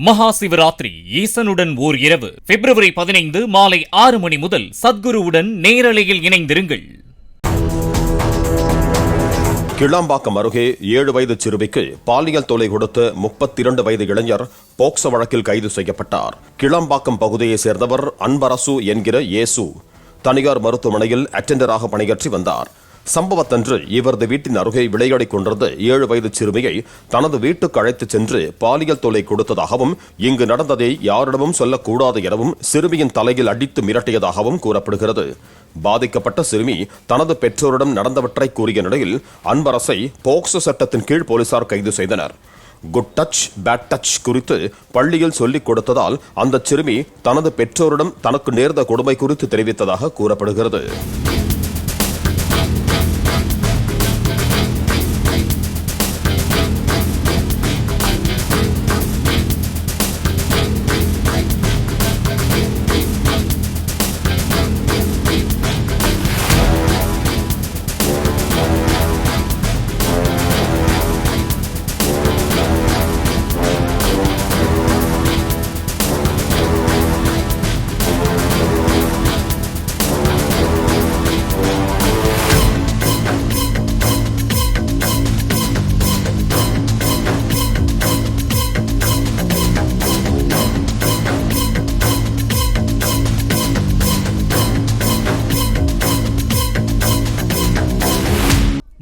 மகா சிவராத்திரி ஈசனுடன் ஓர் இரவு பிப்ரவரி 15 மாலை 6 மணி முதல் சத்குருவுடன் நேரலையில் இணைந்திருங்கள். கிளாம்பாக்கம் அருகே 7 வயது சிறுமிக்கு பாலியல் தொல்லை கொடுத்த 32 வயது இளைஞர் போக்சோ வழக்கில் கைது செய்யப்பட்டார். கிளாம்பாக்கம் பகுதியைச் சேர்ந்தவர் அன்பரசு என்கிற இயேசு தனியார் மருத்துவமனையில் அட்டெண்டராக பணியாற்றி வந்தார். சம்பவத்தன்று இவரது வீட்டின் அருகே விளையாடிக் கொண்டிருந்த 7 வயது சிறுமியை தனது வீட்டுக்கு அழைத்துச் சென்று பாலியல் தொல்லை கொடுத்ததாகவும், இங்கு நடந்ததை யாரிடமும் சொல்லக்கூடாது எனவும் சிறுமியின் தலையில் அடித்து மிரட்டியதாகவும் கூறப்படுகிறது. பாதிக்கப்பட்ட சிறுமி தனது பெற்றோரிடம் நடந்தவற்றை கூறிய நிலையில் அன்பரசை போக்சோ சட்டத்தின் கீழ் போலீசார் கைது செய்தனர். குட் டச் பேட் டச் குறித்து பள்ளியில் சொல்லிக் கொடுத்ததால் அந்த சிறுமி தனது பெற்றோரிடம் தனக்கு நேர்ந்த கொடுமை குறித்து தெரிவித்ததாக கூறப்படுகிறது.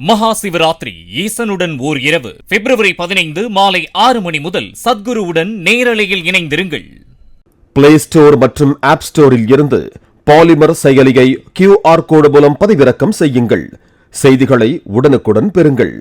மகா சிவராத்திரி ஈசனுடன் ஓர் இரவு பிப்ரவரி 15 மாலை 6 மணி முதல் சத்குருவுடன் நேரலையில் இணைந்திருங்கள். பிளே ஸ்டோர் மற்றும் ஆப் ஸ்டோரில் இருந்து பாலிமர் செயலியை QR கோடு மூலம் பதிவிறக்கம் செய்யுங்கள். செய்திகளை உடனுக்குடன் பெறுங்கள்.